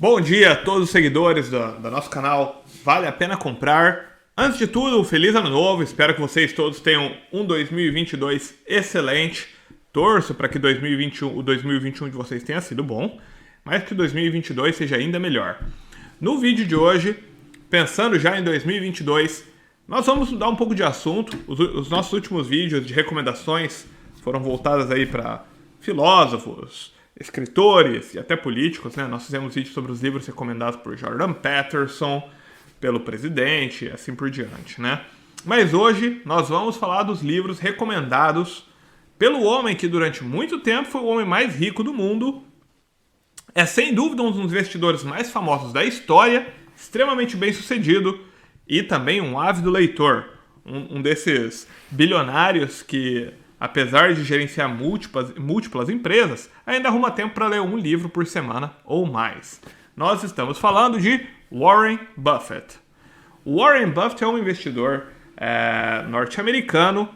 Bom dia a todos os seguidores do nosso canal Vale a Pena Comprar. Antes de tudo, feliz ano novo. Espero que vocês todos tenham um 2022 excelente. Torço para que o 2021 de vocês tenha sido bom, mas que o 2022 seja ainda melhor. No vídeo de hoje, pensando já em 2022, nós vamos mudar um pouco de assunto. Os nossos últimos vídeos de recomendações foram voltados aí para filósofos, escritores e até políticos, né? Nós fizemos vídeos sobre os livros recomendados por Jordan Peterson, pelo presidente e assim por diante, né? Mas hoje nós vamos falar dos livros recomendados pelo homem que durante muito tempo foi o homem mais rico do mundo. É sem dúvida um dos investidores mais famosos da história, extremamente bem sucedido e também um ávido leitor. Um desses bilionários que, apesar de gerenciar múltiplas empresas, ainda arruma tempo para ler um livro por semana ou mais. Nós estamos falando de Warren Buffett. Warren Buffett é um investidor norte-americano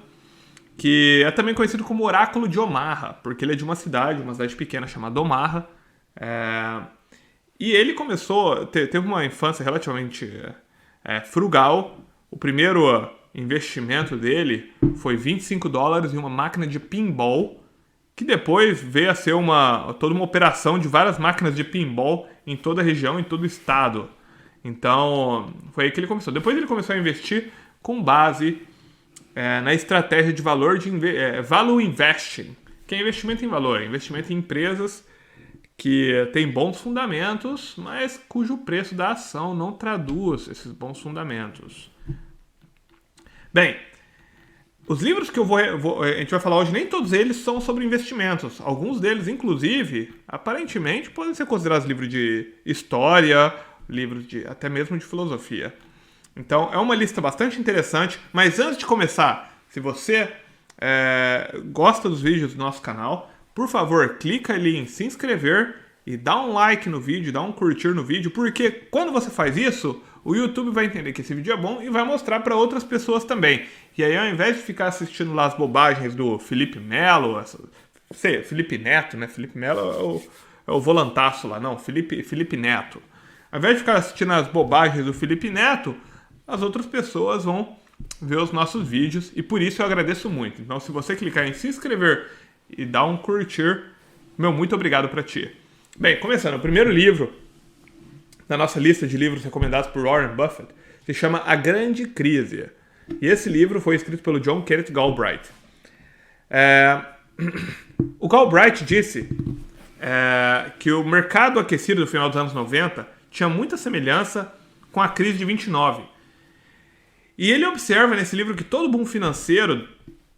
que é também conhecido como Oráculo de Omaha, porque ele é de uma cidade pequena chamada Omaha. E ele teve uma infância relativamente frugal. O primeiro investimento dele foi $25 em uma máquina de pinball, que depois veio a ser toda uma operação de várias máquinas de pinball em toda a região, em todo o estado. Então, foi aí que ele começou. Depois ele começou a investir com base na estratégia de value investing, que é investimento em valor, investimento em empresas que têm bons fundamentos, mas cujo preço da ação não traduz esses bons fundamentos. Bem, os livros que a gente vai falar hoje, nem todos eles são sobre investimentos. Alguns deles, inclusive, aparentemente, podem ser considerados livros de história, livros até mesmo de filosofia. Então, é uma lista bastante interessante. Mas antes de começar, se você gosta dos vídeos do nosso canal, por favor, clica ali em se inscrever e dá um like no vídeo, dá um curtir no vídeo, porque quando você faz isso, o YouTube vai entender que esse vídeo é bom e vai mostrar para outras pessoas também. E aí, ao invés de ficar assistindo lá as bobagens do Felipe Melo, Felipe Neto, né? Felipe Melo é o volantaço lá, não, Felipe Neto. Ao invés de ficar assistindo as bobagens do Felipe Neto, as outras pessoas vão ver os nossos vídeos e por isso eu agradeço muito. Então, se você clicar em se inscrever e dar um curtir, meu muito obrigado para ti. Bem, começando, o primeiro livro da nossa lista de livros recomendados por Warren Buffett se chama A Grande Crise. E esse livro foi escrito pelo John Kenneth Galbraith. O Galbraith disse que o mercado aquecido do final dos anos 90 tinha muita semelhança com a crise de 29. E ele observa nesse livro que todo boom financeiro,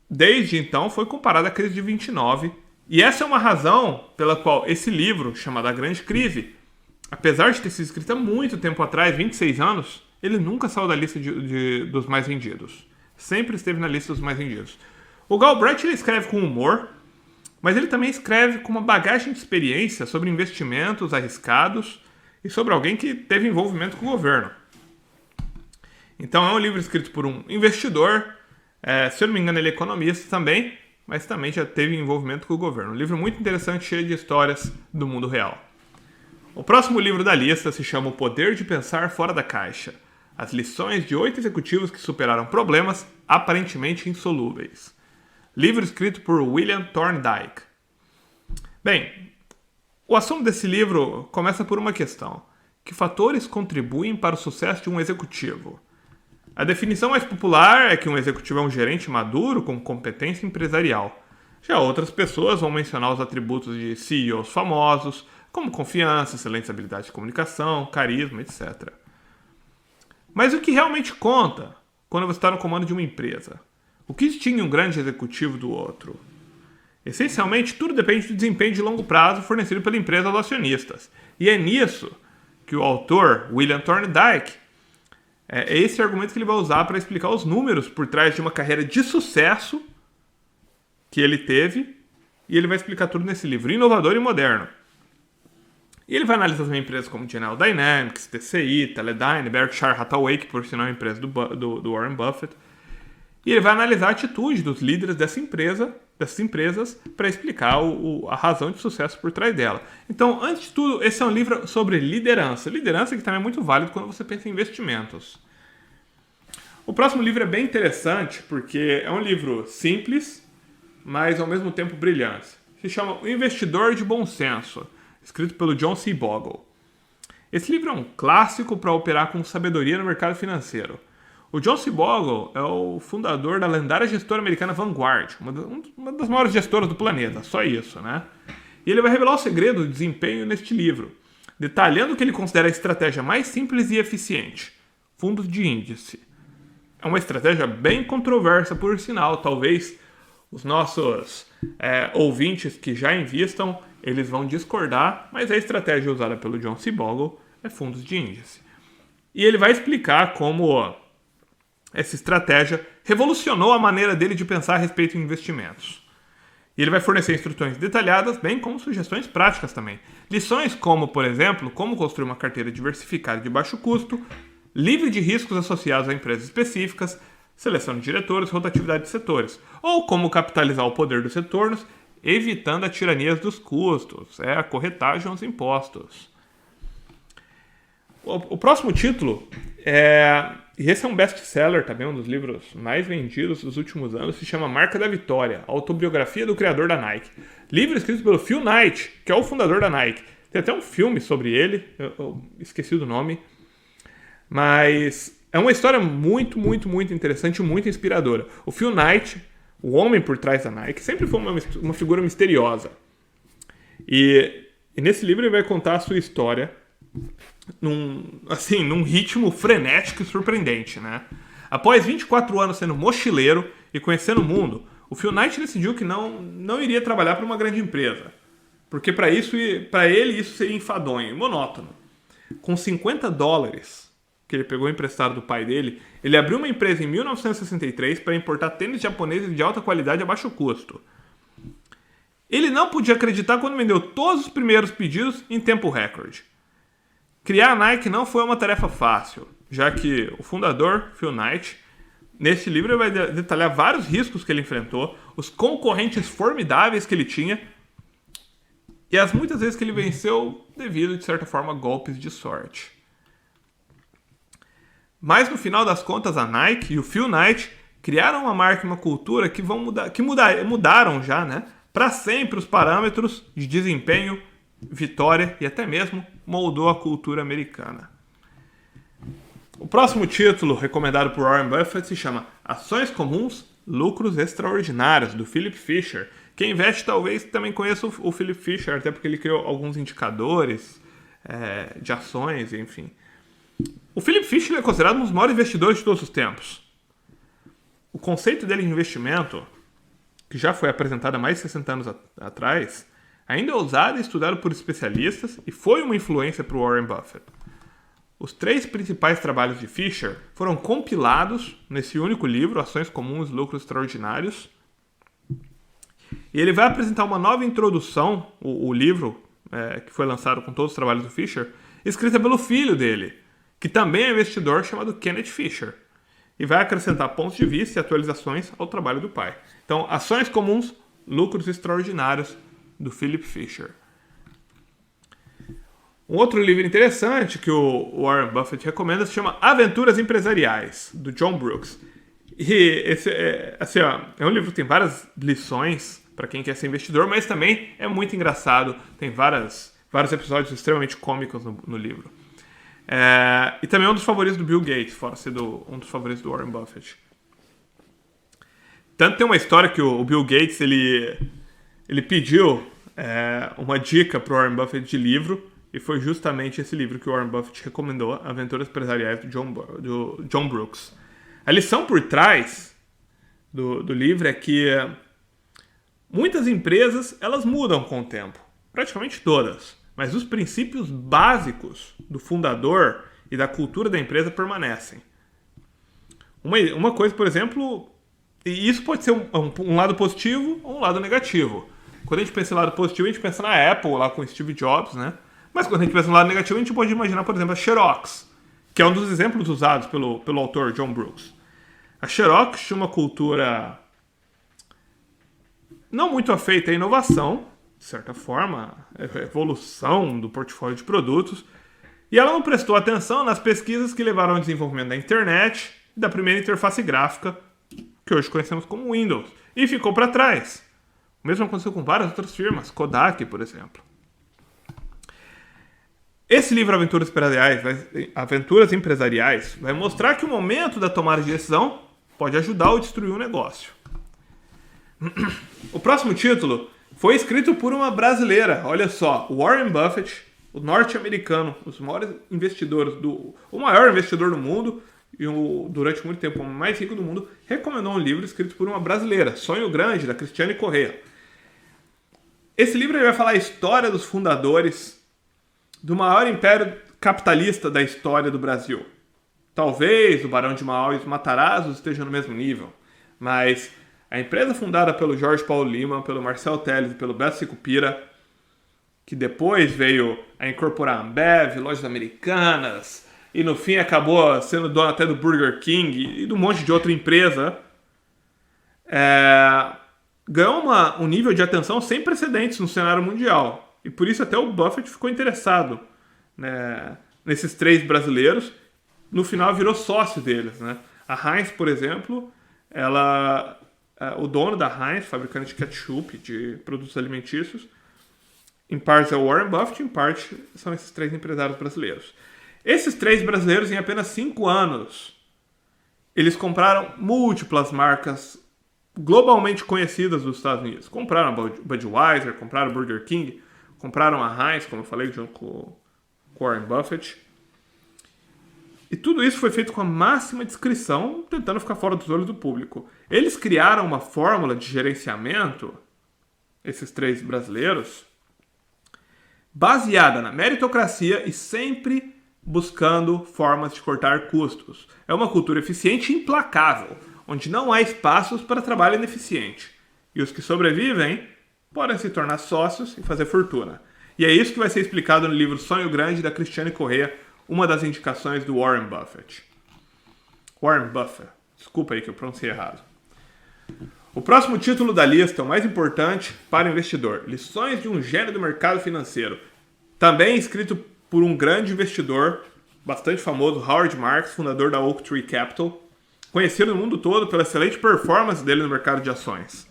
desde então, foi comparado à crise de 29. E essa é uma razão pela qual esse livro, chamado A Grande Crise, apesar de ter sido escrito há muito tempo atrás, 26 anos, ele nunca saiu da lista dos mais vendidos. Sempre esteve na lista dos mais vendidos. O Galbraith ele escreve com humor, mas ele também escreve com uma bagagem de experiência sobre investimentos arriscados e sobre alguém que teve envolvimento com o governo. Então é um livro escrito por um investidor, se eu não me engano ele é economista também, mas também já teve envolvimento com o governo. Um livro muito interessante, cheio de histórias do mundo real. O próximo livro da lista se chama O Poder de Pensar Fora da Caixa. As lições de 8 executivos que superaram problemas aparentemente insolúveis. Livro escrito por William Thorndike. Bem, o assunto desse livro começa por uma questão. Que fatores contribuem para o sucesso de um executivo? A definição mais popular é que um executivo é um gerente maduro com competência empresarial. Já outras pessoas vão mencionar os atributos de CEOs famosos, como confiança, excelentes habilidades de comunicação, carisma, etc. Mas o que realmente conta quando você está no comando de uma empresa? O que distingue um grande executivo do outro? Essencialmente, tudo depende do desempenho de longo prazo fornecido pela empresa aos acionistas. E é nisso que o autor, William Thorndike, é esse argumento que ele vai usar para explicar os números por trás de uma carreira de sucesso que ele teve, e ele vai explicar tudo nesse livro, inovador e moderno. E ele vai analisar também empresas como General Dynamics, TCI, Teledyne, Berkshire Hathaway, que por sinal é uma empresa do Warren Buffett. E ele vai analisar a atitude dos líderes dessa empresa dessas empresas para explicar a razão de sucesso por trás dela. Então, antes de tudo, esse é um livro sobre liderança. Liderança que também é muito válido quando você pensa em investimentos. O próximo livro é bem interessante porque é um livro simples, mas ao mesmo tempo brilhante. Se chama O Investidor de Bom Senso, escrito pelo John C. Bogle. Esse livro é um clássico para operar com sabedoria no mercado financeiro. O John C. Bogle é o fundador da lendária gestora americana Vanguard, uma das maiores gestoras do planeta, só isso, né? E ele vai revelar o segredo do desempenho neste livro, detalhando o que ele considera a estratégia mais simples e eficiente: fundos de índice. É uma estratégia bem controversa, por sinal. Talvez os nossos ouvintes que já investam, eles vão discordar, mas a estratégia usada pelo John C. Bogle é fundos de índice. E ele vai explicar como essa estratégia revolucionou a maneira dele de pensar a respeito de investimentos. E ele vai fornecer instruções detalhadas, bem como sugestões práticas também. Lições como, por exemplo, como construir uma carteira diversificada de baixo custo, livre de riscos associados a empresas específicas, seleção de diretores, rotatividade de setores, ou como capitalizar o poder dos retornos, evitando a tirania dos custos, a corretagem aos impostos. O próximo título e esse é um best-seller também, um dos livros mais vendidos dos últimos anos, se chama Marca da Vitória, autobiografia do criador da Nike. Livro escrito pelo Phil Knight, que é o fundador da Nike. Tem até um filme sobre ele, eu esqueci do nome. Mas é uma história muito, muito, muito interessante, muito inspiradora. O Phil Knight, o homem por trás da Nike, sempre foi uma figura misteriosa. E nesse livro ele vai contar a sua história num ritmo frenético e surpreendente, né? Após 24 anos sendo mochileiro e conhecendo o mundo, o Phil Knight decidiu que não iria trabalhar para uma grande empresa. Porque para ele isso seria enfadonho e monótono. Com $50 que ele pegou emprestado do pai dele, ele abriu uma empresa em 1963 para importar tênis japoneses de alta qualidade a baixo custo. Ele não podia acreditar quando vendeu todos os primeiros pedidos em tempo recorde. Criar a Nike não foi uma tarefa fácil, já que o fundador, Phil Knight, nesse livro vai detalhar vários riscos que ele enfrentou, os concorrentes formidáveis que ele tinha e as muitas vezes que ele venceu devido, de certa forma, a golpes de sorte. Mas no final das contas, a Nike e o Phil Knight criaram uma marca e uma cultura que mudaram já, né, para sempre os parâmetros de desempenho, vitória e até mesmo moldou a cultura americana. O próximo título recomendado por Warren Buffett se chama Ações Comuns, Lucros Extraordinários, do Philip Fisher. Quem investe talvez também conheça o Philip Fisher, até porque ele criou alguns indicadores de ações, enfim. O Philip Fisher é considerado um dos maiores investidores de todos os tempos. O conceito dele de investimento, que já foi apresentado há mais de 60 anos atrás, ainda é usado e estudado por especialistas e foi uma influência para o Warren Buffett. Os 3 principais trabalhos de Fisher foram compilados nesse único livro, Ações Comuns, Lucros Extraordinários. E ele vai apresentar uma nova introdução, o livro que foi lançado com todos os trabalhos do Fisher, escrita pelo filho dele, que também é investidor, chamado Kenneth Fisher. E vai acrescentar pontos de vista e atualizações ao trabalho do pai. Então, Ações Comuns, Lucros Extraordinários, do Philip Fisher. Um outro livro interessante que o Warren Buffett recomenda se chama Aventuras Empresariais, do John Brooks. E esse é um livro que tem várias lições para quem quer ser investidor, mas também é muito engraçado. Tem vários episódios extremamente cômicos no livro. E também é um dos favoritos do Bill Gates, fora ser um dos favoritos do Warren Buffett. Tanto tem uma história que o Bill Gates ele pediu uma dica para o Warren Buffett de livro, e foi justamente esse livro que o Warren Buffett recomendou, Aventuras Empresariais, do John Brooks. A lição por trás do livro é que muitas empresas elas mudam com o tempo, praticamente todas, mas os princípios básicos do fundador e da cultura da empresa permanecem. Uma coisa, por exemplo, e isso pode ser um lado positivo ou um lado negativo. Quando a gente pensa no lado positivo, a gente pensa na Apple, lá com Steve Jobs, né? Mas quando a gente pensa no lado negativo, a gente pode imaginar, por exemplo, a Xerox, que é um dos exemplos usados pelo autor John Brooks. A Xerox tinha uma cultura não muito afeita à inovação, de certa forma, a evolução do portfólio de produtos, e ela não prestou atenção nas pesquisas que levaram ao desenvolvimento da internet e da primeira interface gráfica, que hoje conhecemos como Windows, e ficou para trás. O mesmo aconteceu com várias outras firmas, Kodak, por exemplo. Esse livro Aventuras Empresariais vai mostrar que o momento da tomada de decisão pode ajudar ou destruir um negócio. O próximo título foi escrito por uma brasileira. Olha só, Warren Buffett, o norte-americano, o maior investidor do mundo e durante muito tempo o mais rico do mundo, recomendou um livro escrito por uma brasileira, Sonho Grande, da Cristiane Corrêa. Esse livro vai falar a história dos fundadores do maior império capitalista da história do Brasil. Talvez o Barão de Mauá e os Matarazos estejam no mesmo nível, mas a empresa fundada pelo Jorge Paulo Lima, pelo Marcel Telles e pelo Beto Sicupira, que depois veio a incorporar a Ambev, lojas americanas, e no fim acabou sendo dono até do Burger King e de um monte de outra empresa, ganhou um nível de atenção sem precedentes no cenário mundial. E por isso até o Buffett ficou interessado, né, nesses 3 brasileiros. No final virou sócio deles, né? A Heinz, por exemplo, o dono da Heinz, fabricante de ketchup, de produtos alimentícios, em parte é o Warren Buffett, em parte são esses 3 empresários brasileiros. Esses 3 brasileiros, em apenas 5 anos, eles compraram múltiplas marcas globalmente conhecidas dos Estados Unidos. Compraram a Budweiser, compraram o Burger King, compraram a Heinz, como eu falei, junto com o Warren Buffett. E tudo isso foi feito com a máxima discrição, tentando ficar fora dos olhos do público. Eles criaram uma fórmula de gerenciamento, esses 3 brasileiros, baseada na meritocracia e sempre buscando formas de cortar custos. É uma cultura eficiente e implacável, onde não há espaços para trabalho ineficiente. E os que sobrevivem podem se tornar sócios e fazer fortuna. E é isso que vai ser explicado no livro Sonho Grande, da Cristiane Corrêa, uma das indicações do Warren Buffett. Warren Buffett. Desculpa aí que eu pronunciei errado. O próximo título da lista é o mais importante para o investidor. Lições de um gênio do mercado financeiro. Também escrito por um grande investidor, bastante famoso, Howard Marks, fundador da Oaktree Capital, conhecido no mundo todo pela excelente performance dele no mercado de ações.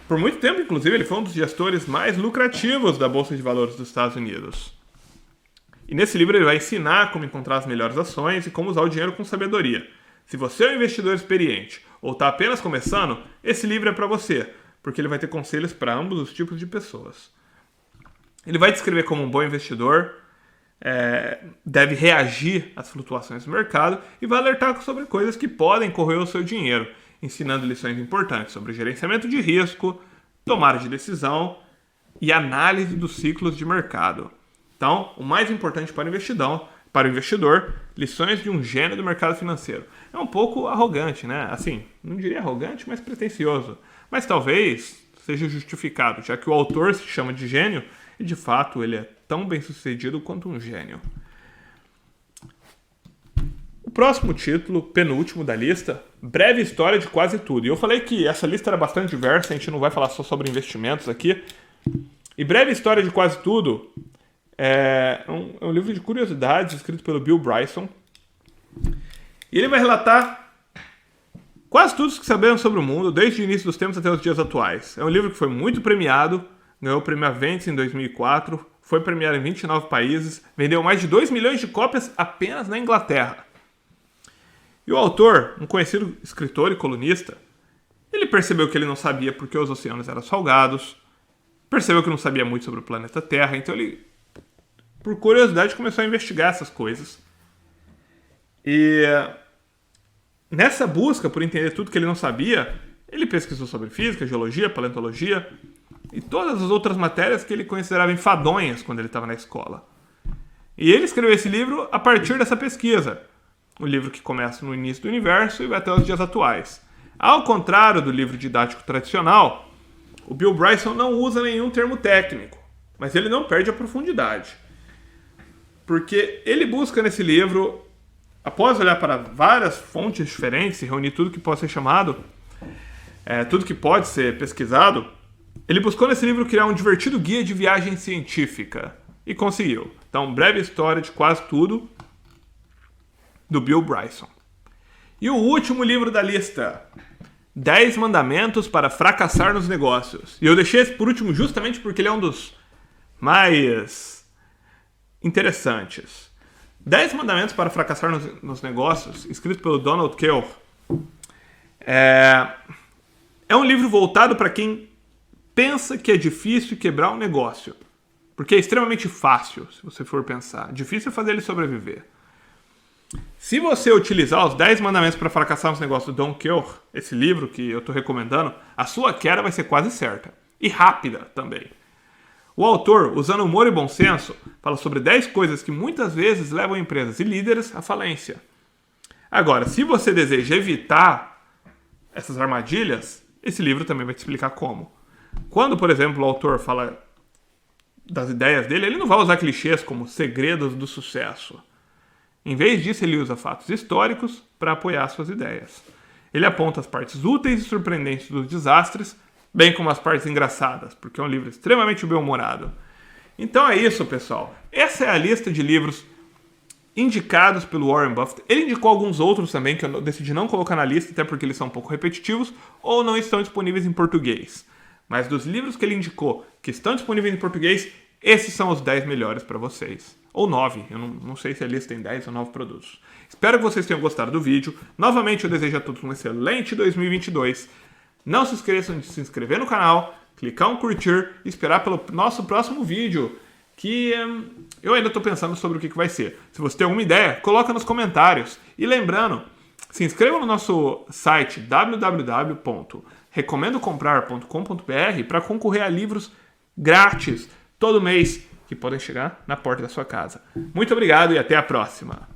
Por muito tempo, inclusive, ele foi um dos gestores mais lucrativos da Bolsa de Valores dos Estados Unidos. E nesse livro ele vai ensinar como encontrar as melhores ações e como usar o dinheiro com sabedoria. Se você é um investidor experiente ou está apenas começando, esse livro é para você, porque ele vai ter conselhos para ambos os tipos de pessoas. Ele vai descrever como um bom investidor deve reagir às flutuações do mercado e vai alertar sobre coisas que podem corroer o seu dinheiro, ensinando lições importantes sobre gerenciamento de risco, tomada de decisão e análise dos ciclos de mercado. Então, o mais importante para o investidor, lições de um gênio do mercado financeiro. É um pouco arrogante, né? Assim, não diria arrogante, mas pretensioso. Mas talvez seja justificado, já que o autor se chama de gênio e, de fato, ele é tão bem sucedido quanto um gênio. O próximo título, penúltimo da lista, Breve História de Quase Tudo. E eu falei que essa lista era bastante diversa, a gente não vai falar só sobre investimentos aqui. E Breve História de Quase Tudo é um livro de curiosidades escrito pelo Bill Bryson. E ele vai relatar quase tudo que sabemos sobre o mundo, desde o início dos tempos até os dias atuais. É um livro que foi muito premiado, ganhou o prêmio Aventis em 2004, foi premiado em 29 países, vendeu mais de 2 milhões de cópias apenas na Inglaterra. E o autor, um conhecido escritor e colunista, ele percebeu que ele não sabia porque os oceanos eram salgados, percebeu que não sabia muito sobre o planeta Terra, então ele, por curiosidade, começou a investigar essas coisas. E nessa busca por entender tudo que ele não sabia, ele pesquisou sobre física, geologia, paleontologia e todas as outras matérias que ele considerava enfadonhas quando ele estava na escola. E ele escreveu esse livro a partir dessa pesquisa. O livro que começa no início do universo e vai até os dias atuais. Ao contrário do livro didático tradicional, o Bill Bryson não usa nenhum termo técnico, mas ele não perde a profundidade. Porque ele busca nesse livro, após olhar para várias fontes diferentes e reunir tudo que possa ser chamado, tudo que pode ser pesquisado, ele buscou nesse livro criar um divertido guia de viagem científica. E conseguiu. Então, breve história de quase tudo do Bill Bryson. E o último livro da lista, 10 Mandamentos para Fracassar nos Negócios. E eu deixei esse por último justamente porque ele é um dos mais interessantes. 10 Mandamentos para Fracassar nos Negócios, escrito pelo Donald Kehl, é um livro voltado para quem pensa que é difícil quebrar um negócio. Porque é extremamente fácil, se você for pensar. Difícil é fazer ele sobreviver. Se você utilizar os 10 mandamentos para fracassar nos negócios do Don Kehl, esse livro que eu estou recomendando, a sua queda vai ser quase certa. E rápida também. O autor, usando humor e bom senso, fala sobre 10 coisas que muitas vezes levam empresas e líderes à falência. Agora, se você deseja evitar essas armadilhas, esse livro também vai te explicar como. Quando, por exemplo, o autor fala das ideias dele, ele não vai usar clichês como segredos do sucesso. Em vez disso, ele usa fatos históricos para apoiar suas ideias. Ele aponta as partes úteis e surpreendentes dos desastres, bem como as partes engraçadas, porque é um livro extremamente bem-humorado. Então é isso, pessoal. Essa é a lista de livros indicados pelo Warren Buffett. Ele indicou alguns outros também que eu decidi não colocar na lista, até porque eles são um pouco repetitivos ou não estão disponíveis em português. Mas dos livros que ele indicou que estão disponíveis em português, esses são os 10 melhores para vocês. Ou 9, eu não sei se a lista tem 10 ou 9 produtos. Espero que vocês tenham gostado do vídeo. Novamente eu desejo a todos um excelente 2022. Não se esqueçam de se inscrever no canal, clicar em curtir e esperar pelo nosso próximo vídeo, que eu ainda estou pensando sobre o que vai ser. Se você tem alguma ideia, coloca nos comentários. E lembrando, se inscreva no nosso site www.recomendocomprar.com.br para concorrer a livros grátis todo mês que podem chegar na porta da sua casa. Muito obrigado e até a próxima!